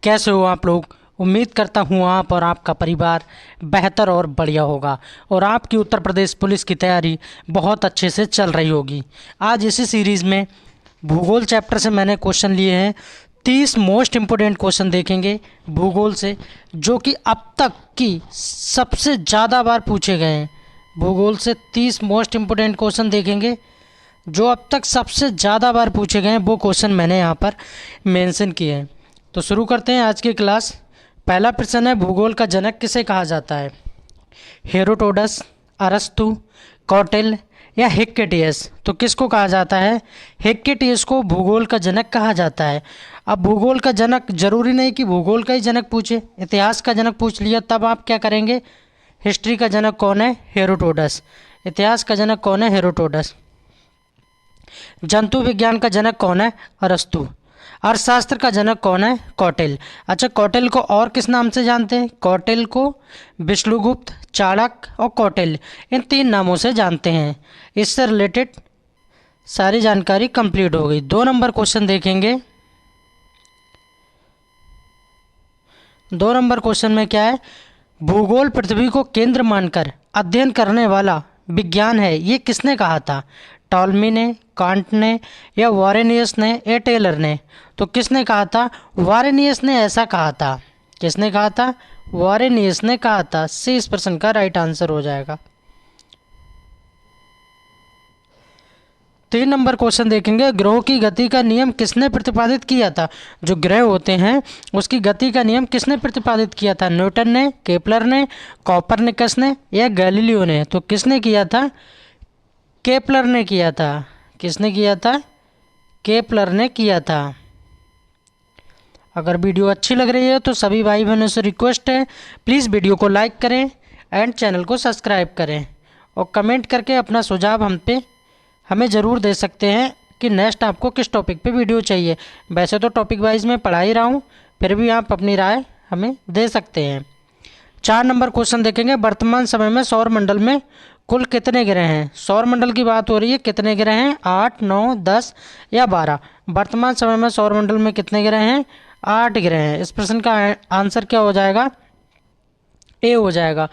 कैसे हो आप लोग। उम्मीद करता हूँ आप और आपका परिवार बेहतर और बढ़िया होगा और आपकी उत्तर प्रदेश पुलिस की तैयारी बहुत अच्छे से चल रही होगी। आज इसी सीरीज़ में भूगोल चैप्टर से मैंने क्वेश्चन लिए हैं। 30 मोस्ट इम्पोर्टेंट क्वेश्चन देखेंगे भूगोल से, जो कि अब तक की सबसे ज़्यादा बार पूछे गए हैं। भूगोल से 30 मोस्ट इम्पोर्टेंट क्वेश्चन देखेंगे जो अब तक सबसे ज़्यादा बार पूछे गए हैं, वो क्वेश्चन मैंने यहाँ पर मेंशन किए हैं। तो शुरू करते हैं आज की क्लास। पहला प्रश्न है, भूगोल का जनक किसे कहा जाता है? हेरोडोटस, अरस्तु, कौटिल्य या हिक्केटियस? तो किसको कहा जाता है? हिक्केटियस को भूगोल का जनक कहा जाता है। अब भूगोल का जनक जरूरी नहीं कि भूगोल का ही जनक पूछे, इतिहास का जनक पूछ लिया तब आप क्या करेंगे? हिस्ट्री का जनक कौन है? हेरोडोटस। इतिहास का जनक कौन है? हेरोडोटस। जंतु विज्ञान का जनक कौन है? अरस्तु। अर्थशास्त्र का जनक कौन है? कौटिल्य। अच्छा, कौटिल्य को और किस नाम से जानते हैं? कौटिल्य को विष्णुगुप्त, चाणक्य और कौटिल्य, इन 3 नामों से जानते हैं। इससे रिलेटेड सारी जानकारी कंप्लीट हो गई। 2 नंबर क्वेश्चन देखेंगे। 2 नंबर क्वेश्चन में क्या है? भूगोल पृथ्वी को केंद्र मानकर अध्ययन करने वाला विज्ञान है, ये किसने कहा था? टॉलमी ने, कांट ने या वारेनियस ने या टेलर ने? तो किसने कहा था? वारेनियस ने ऐसा कहा था। किसने कहा था? वारेनियस ने कहा था। सी इस प्रश्न का राइट आंसर हो जाएगा। 3 नंबर क्वेश्चन देखेंगे, ग्रहों की गति का नियम किसने प्रतिपादित किया था? जो ग्रह होते हैं उसकी गति का नियम किसने प्रतिपादित किया था? न्यूटन ने, केपलर ने, कॉपरनिकस ने या गैलीलियो ने? तो किसने किया था? केपलर ने किया था। किसने किया था? केपलर ने किया था। अगर वीडियो अच्छी लग रही है तो सभी भाई बहनों से रिक्वेस्ट है, प्लीज़ वीडियो को लाइक करें एंड चैनल को सब्सक्राइब करें और कमेंट करके अपना सुझाव हमें ज़रूर दे सकते हैं कि नेक्स्ट आपको किस टॉपिक पे वीडियो चाहिए। वैसे तो टॉपिक वाइज मैं पढ़ा ही रहा हूँ, फिर भी आप अपनी राय हमें दे सकते हैं। 4 नंबर क्वेश्चन देखेंगे, वर्तमान समय में सौर मंडल में कुल कितने ग्रह हैं? सौर मंडल की बात हो रही है, कितने ग्रह हैं? 8, 9, 10 या 12? वर्तमान समय में सौर मंडल में कितने ग्रह हैं? 8 ग्रह हैं। इस प्रश्न का आंसर क्या हो जाएगा? ए हो जाएगा।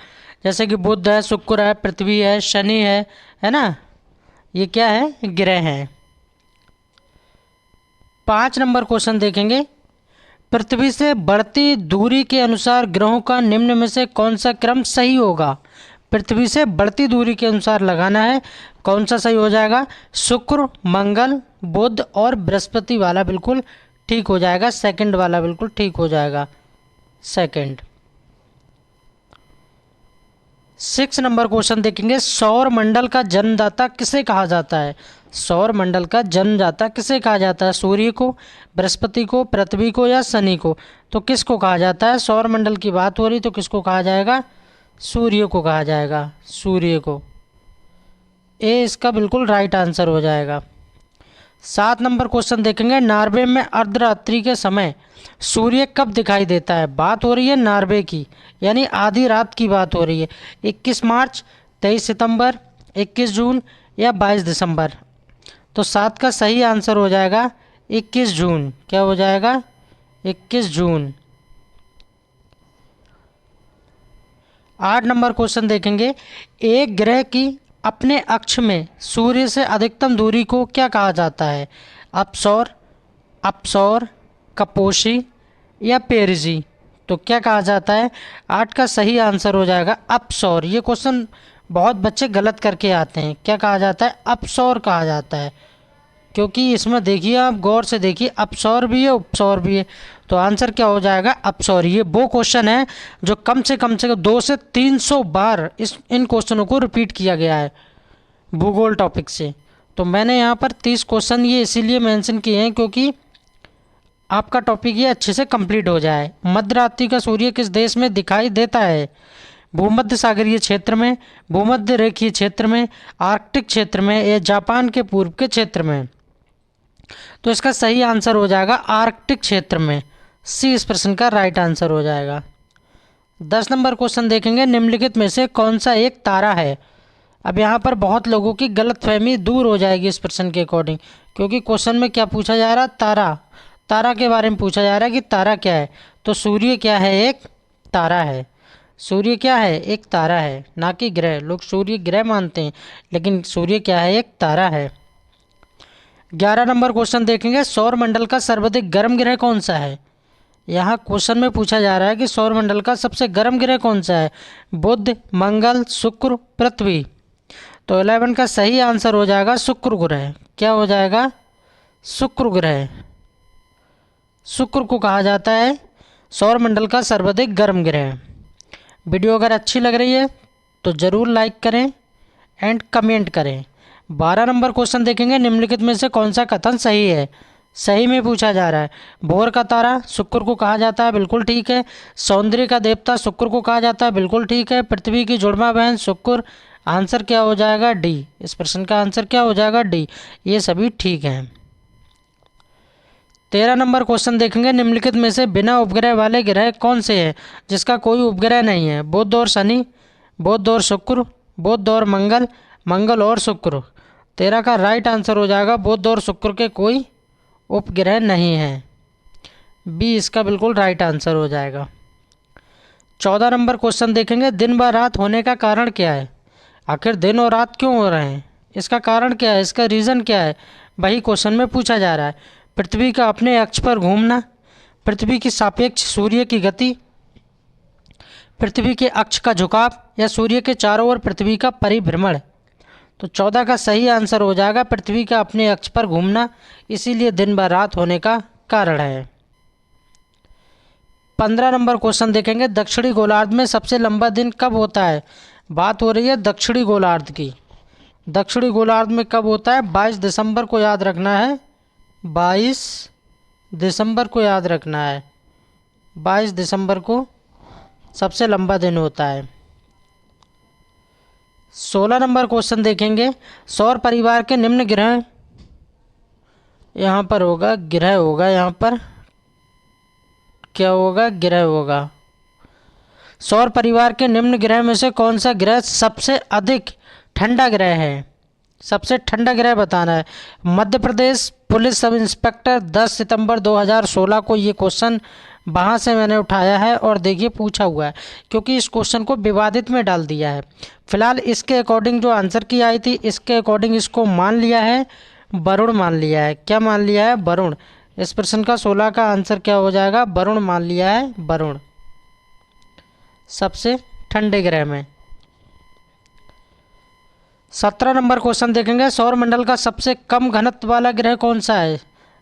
जैसे कि बुध है, शुक्र है, पृथ्वी है, शनि है ना? ये क्या है? ग्रह हैं। 5 नंबर क्वेश्चन देखेंगे, पृथ्वी से बढ़ती दूरी के अनुसार ग्रहों का निम्न में से कौन सा क्रम सही होगा? पृथ्वी से बढ़ती दूरी के अनुसार लगाना है, कौन सा सही हो जाएगा? शुक्र, मंगल, बुध और बृहस्पति वाला बिल्कुल ठीक हो जाएगा। सेकंड वाला बिल्कुल ठीक हो जाएगा, सेकंड। 6 नंबर क्वेश्चन देखेंगे, सौर मंडल का जन्मदाता किसे कहा जाता है? सौर मंडल का जन्मदाता किसे कहा जाता है? सूर्य को, बृहस्पति को, पृथ्वी को या शनि को? तो किसको कहा जाता है? सौर मंडल की बात हो रही तो किसको कहा जाएगा? सूर्य को कहा जाएगा, सूर्य को। ए इसका बिल्कुल राइट आंसर हो जाएगा। 7 नंबर क्वेश्चन देखेंगे, नॉर्वे में अर्धरात्रि के समय सूर्य कब दिखाई देता है? बात हो रही है नॉर्वे की, यानी आधी रात की बात हो रही है। 21 मार्च, 23 सितंबर, 21 जून या 22 दिसंबर? तो 7 का सही आंसर हो जाएगा 21 जून। क्या हो जाएगा? 21 जून। 8 नंबर क्वेश्चन देखेंगे, एक ग्रह की अपने अक्ष में सूर्य से अधिकतम दूरी को क्या कहा जाता है? अपसौर, अपसौर, कपोशी या पेरिजी? तो क्या कहा जाता है? 8 का सही आंसर हो जाएगा अपसौर। ये क्वेश्चन बहुत बच्चे गलत करके आते हैं। क्या कहा जाता है? अपसौर कहा जाता है, क्योंकि इसमें देखिए, आप गौर से देखिए, अपसौर भी है, उपसौर भी है। तो आंसर क्या हो जाएगा? अपसौर। ये वो क्वेश्चन है जो कम से कम 200 से 300 बार इन क्वेश्चनों को रिपीट किया गया है भूगोल टॉपिक से। तो मैंने यहाँ पर 30 क्वेश्चन ये इसीलिए मेंशन किए हैं क्योंकि आपका टॉपिक ये अच्छे से कंप्लीट हो जाए। मध्य रात्रि का सूर्य किस देश में दिखाई देता है? भूमध्य सागरीय क्षेत्र में, भूमध्य रेखीय क्षेत्र में, आर्कटिक क्षेत्र में या जापान के पूर्व के क्षेत्र में? तो इसका सही आंसर हो जाएगा आर्कटिक क्षेत्र में। सी इस प्रश्न का राइट आंसर हो जाएगा। 10 नंबर क्वेश्चन देखेंगे, निम्नलिखित में से कौन सा एक तारा है? अब यहाँ पर बहुत लोगों की गलतफहमी दूर हो जाएगी इस प्रश्न के अकॉर्डिंग, क्योंकि क्वेश्चन में क्या पूछा जा रहा है? तारा। तारा के बारे में पूछा जा रहा है कि तारा क्या है। तो सूर्य क्या है? एक तारा है। सूर्य क्या है? एक तारा है, ना कि ग्रह। लोग सूर्य ग्रह मानते हैं, लेकिन सूर्य क्या है? एक तारा है। 11 नंबर क्वेश्चन देखेंगे, सौर मंडल का सर्वाधिक गर्म ग्रह कौन सा है? यहाँ क्वेश्चन में पूछा जा रहा है कि सौर मंडल का सबसे गर्म ग्रह कौन सा है? बुध, मंगल, शुक्र, पृथ्वी। तो 11 का सही आंसर हो जाएगा शुक्र ग्रह। क्या हो जाएगा? शुक्र ग्रह। शुक्र को कहा जाता है सौर मंडल का सर्वाधिक गर्म ग्रह। वीडियो अगर अच्छी लग रही है तो ज़रूर लाइक करें एंड कमेंट करें। 12 नंबर क्वेश्चन देखेंगे, निम्नलिखित में से कौन सा कथन सही है? सही में पूछा जा रहा है। भोर का तारा शुक्र को कहा जाता है, बिल्कुल ठीक है। सौंदर्य का देवता शुक्र को कहा जाता है, बिल्कुल ठीक है। पृथ्वी की जुड़वा बहन शुक्र। आंसर क्या हो जाएगा? डी। इस प्रश्न का आंसर क्या हो जाएगा? डी। ये सभी ठीक हैं। 13 नंबर क्वेश्चन देखेंगे, निम्नलिखित में से बिना उपग्रह वाले ग्रह कौन से हैं जिसका कोई उपग्रह नहीं है? बुध और शनि, बुध और शुक्र, बुध और मंगल, मंगल और शुक्र। 13 का राइट आंसर हो जाएगा बुध और शुक्र के कोई उपग्रह नहीं है। बी इसका बिल्कुल राइट आंसर हो जाएगा। 14 नंबर क्वेश्चन देखेंगे, दिन व रात होने का कारण क्या है? आखिर दिन और रात क्यों हो रहे हैं? इसका कारण क्या है? इसका रीज़न क्या है? वही क्वेश्चन में पूछा जा रहा है। पृथ्वी का अपने अक्ष पर घूमना, पृथ्वी की सापेक्ष सूर्य की गति, पृथ्वी के अक्ष का झुकाव, या सूर्य के चारों ओर पृथ्वी का परिभ्रमण। तो 14 का सही आंसर हो जाएगा पृथ्वी का अपने अक्ष पर घूमना, इसीलिए दिन व रात होने का कारण है। 15 नंबर क्वेश्चन देखेंगे, दक्षिणी गोलार्ध में सबसे लंबा दिन कब होता है? बात हो रही है दक्षिणी गोलार्ध की। दक्षिणी गोलार्ध में कब होता है? 22 दिसंबर को याद रखना है। 22 दिसंबर को याद रखना है। 22 दिसंबर को सबसे लंबा दिन होता है। 16 नंबर क्वेश्चन देखेंगे, सौर परिवार के निम्न ग्रह, यहाँ पर होगा ग्रह, होगा यहाँ पर क्या होगा? ग्रह होगा। सौर परिवार के निम्न ग्रह में से कौन सा ग्रह सबसे अधिक ठंडा ग्रह है? सबसे ठंडा ग्रह बताना है। Madhya Pradesh police sub inspector 10 सितंबर 2016 को ये क्वेश्चन वहाँ से मैंने उठाया है और देखिए पूछा हुआ है, क्योंकि इस क्वेश्चन को विवादित में डाल दिया है। फिलहाल इसके अकॉर्डिंग जो आंसर की आई थी, इसके अकॉर्डिंग इसको मान लिया है वरुण मान लिया है। क्या मान लिया है? वरुण। इस प्रश्न का 16 का आंसर क्या हो जाएगा? वरुण मान लिया है। वरुण सबसे ठंडे ग्रह में। 17 नंबर क्वेश्चन देखेंगे, सौर मंडल का सबसे कम घनत्व वाला ग्रह कौन सा है?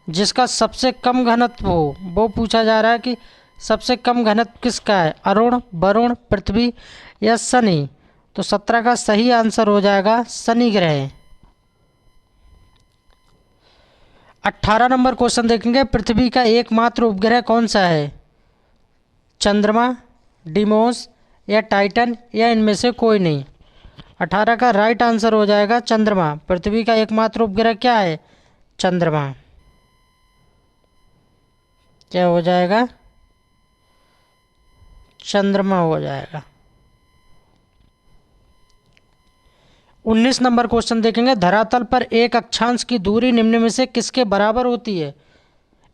जिसका सबसे कम घनत्व हो वो पूछा जा रहा है कि सबसे कम घनत्व किसका है? अरुण, वरुण, पृथ्वी या शनि। तो 17 का सही आंसर हो जाएगा शनि ग्रह। 18 नंबर क्वेश्चन देखेंगे, पृथ्वी का एकमात्र उपग्रह कौन सा है? चंद्रमा, डिमोस या टाइटन, या इनमें से कोई नहीं। 18 का राइट आंसर हो जाएगा चंद्रमा। पृथ्वी का एकमात्र उपग्रह क्या है? चंद्रमा। क्या हो जाएगा? चंद्रमा हो जाएगा। 19 नंबर क्वेश्चन देखेंगे, धरातल पर एक अक्षांश की दूरी निम्न में से किसके बराबर होती है?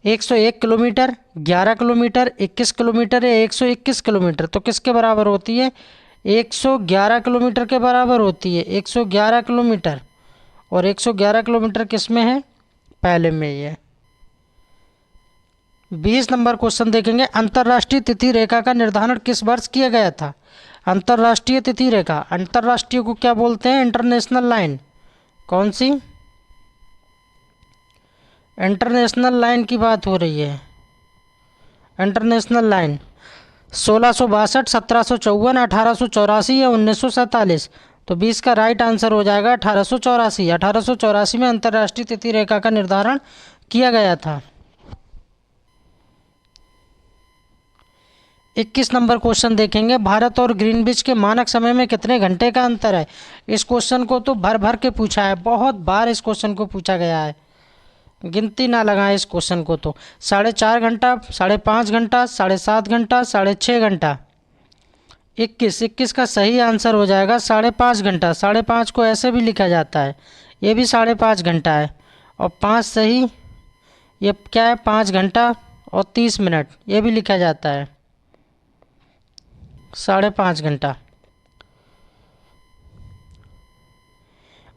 101 किलोमीटर, 11 किलोमीटर, 21 किलोमीटर या 121 किलोमीटर। तो किसके बराबर होती है? 111 किलोमीटर के बराबर होती है। 111 किलोमीटर, और 111 किलोमीटर किस में है? पहले में ही है। 20 नंबर क्वेश्चन देखेंगे, अंतर्राष्ट्रीय तिथि रेखा का निर्धारण किस वर्ष किया गया था? अंतर्राष्ट्रीय तिथि रेखा, अंतर्राष्ट्रीय को क्या बोलते हैं? International line. कौन सी? इंटरनेशनल लाइन की बात हो रही है। इंटरनेशनल लाइन 1662, 1754, 1884 या 1947। तो 20 का राइट आंसर हो जाएगा 1884। 1884 में अंतर्राष्ट्रीय तिथि रेखा का निर्धारण किया गया था। 21 नंबर क्वेश्चन देखेंगे, भारत और ग्रीनविच के मानक समय में कितने घंटे का अंतर है? इस क्वेश्चन को तो भर भर के पूछा है, बहुत बार इस क्वेश्चन को पूछा गया है, गिनती ना लगाएं इस क्वेश्चन को। तो 4.5 घंटा, 5.5 घंटा, 7.5 घंटा, 6.5 घंटा। 21 का सही आंसर हो जाएगा 5.5 घंटा। 5.5 को ऐसे भी लिखा जाता है, ये भी 5.5 घंटा है। और 5 सही, ये क्या है? 5 घंटा और 30 मिनट, ये भी लिखा जाता है 5.5 घंटा।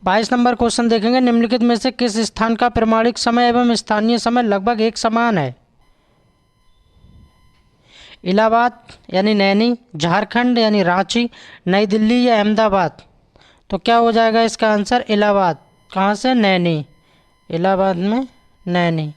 22 नंबर क्वेश्चन देखेंगे, निम्नलिखित में से किस स्थान का प्रमाणिक समय एवं स्थानीय समय लगभग एक समान है? इलाहाबाद यानी नैनी, झारखंड यानी रांची, नई दिल्ली या अहमदाबाद। तो क्या हो जाएगा इसका आंसर? इलाहाबाद। कहाँ से? नैनी, इलाहाबाद में नैनी।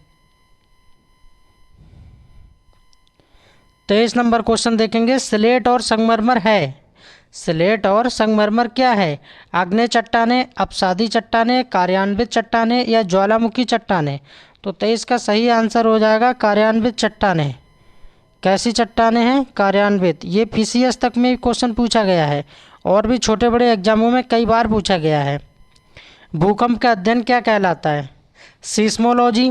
23 नंबर क्वेश्चन देखेंगे, स्लेट और संगमरमर है। स्लेट और संगमरमर क्या है? आग्नेय चट्टानें, अपसादी चट्टानें, कार्यान्वित चट्टानें या ज्वालामुखी चट्टानें। तो 23 का सही आंसर हो जाएगा कार्यान्वित चट्टानें। कैसी चट्टानें हैं? कार्यान्वित। ये पीसीएस तक में क्वेश्चन पूछा गया है और भी छोटे बड़े एग्जामों में कई बार पूछा गया है। भूकंप का अध्ययन क्या कहलाता है? सीस्मोलॉजी,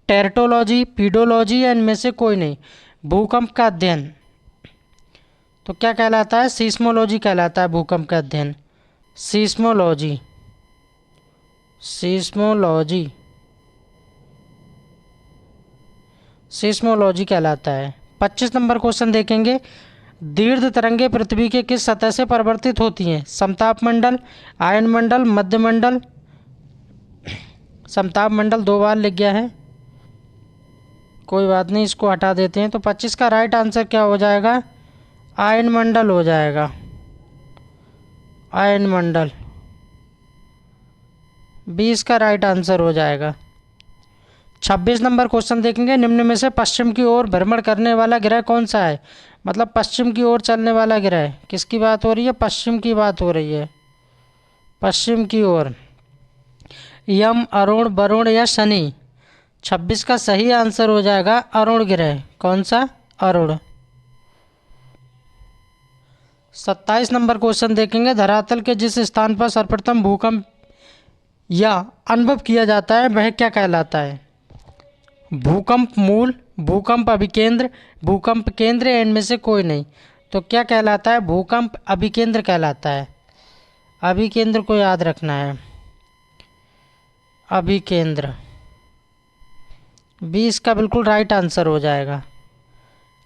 टेरेटोलॉजी, पीडोलॉजी या इनमें से कोई नहीं। भूकंप का अध्ययन तो क्या कहलाता है? सीस्मोलॉजी कहलाता है भूकंप का अध्ययन। सीस्मोलॉजी, सीस्मोलॉजी, सीस्मोलॉजी कहलाता है। 25 नंबर क्वेश्चन देखेंगे, दीर्घ तरंगे पृथ्वी के किस सतह से परिवर्तित होती हैं? समताप मंडल, आयन मंडल, मध्य मंडल। समताप मंडल 2 बार लिख गया है, कोई बात नहीं, इसको हटा देते हैं। तो 25 का राइट आंसर क्या हो जाएगा? आयन मंडल हो जाएगा, आयन मंडल। 20 का राइट आंसर हो जाएगा। 26 नंबर क्वेश्चन देखेंगे, निम्न में से पश्चिम की ओर भ्रमण करने वाला ग्रह कौन सा है? मतलब पश्चिम की ओर चलने वाला ग्रह, किसकी बात हो रही है? पश्चिम की बात हो रही है, पश्चिम की ओर। यम, अरुण, वरुण या शनि। 26 का सही आंसर हो जाएगा अरुण ग्रह। कौन सा? अरुण। 27 नंबर क्वेश्चन देखेंगे, धरातल के जिस स्थान पर सर्वप्रथम भूकंप या अनुभव किया जाता है वह क्या कहलाता है? भूकंप मूल, भूकंप अभिकेंद्र, भूकंप केंद्र या इनमें से कोई नहीं। तो क्या कहलाता है? भूकंप अभिकेंद्र कहलाता है। अभिकेंद्र को याद रखना है, अभिकेंद्र। 20 का बिल्कुल राइट आंसर हो जाएगा।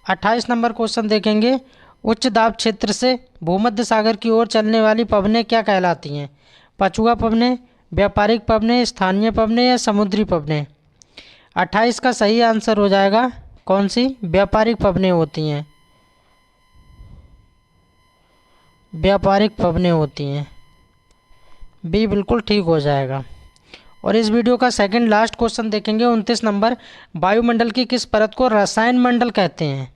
28 नंबर क्वेश्चन देखेंगे, उच्च दाब क्षेत्र से भूमध्य सागर की ओर चलने वाली पवनें क्या कहलाती हैं? पछुआ पवनें, व्यापारिक पवनें, स्थानीय पवनें या समुद्री पवनें। 28 का सही आंसर हो जाएगा कौन सी? व्यापारिक पवनें होती हैं, व्यापारिक पवनें होती हैं। बी बिल्कुल ठीक हो जाएगा। और इस वीडियो का सेकंड लास्ट क्वेश्चन देखेंगे, 29 नंबर, वायुमंडल की किस परत को रसायन मंडल कहते हैं?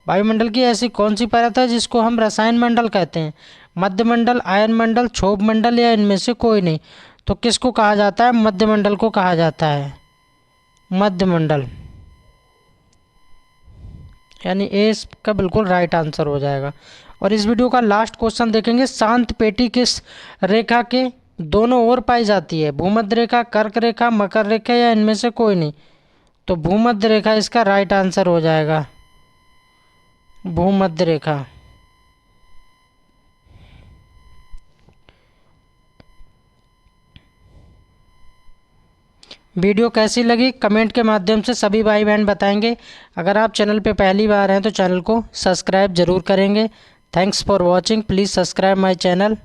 वायुमंडल की ऐसी कौन सी परत है जिसको हम रसायन मंडल कहते हैं? मध्य मंडल, आयन मंडल, क्षोभ मंडल या इनमें से कोई नहीं। तो किसको कहा जाता है? मध्य मंडल को कहा जाता है, मध्य मंडल। यानी ए इसका बिल्कुल राइट आंसर हो जाएगा। और इस वीडियो का लास्ट क्वेश्चन देखेंगे, शांत पेटी किस रेखा के दोनों ओर पाई जाती है? भूमध्य रेखा, कर्क रेखा, मकर रेखा या इनमें से कोई नहीं। तो भूमध्य रेखा इसका राइट आंसर हो जाएगा, भूमध्य रेखा। वीडियो कैसी लगी कमेंट के माध्यम से सभी भाई बहन बताएंगे। अगर आप चैनल पे पहली बार हैं तो चैनल को सब्सक्राइब जरूर करेंगे। Thanks for watching, please subscribe my channel.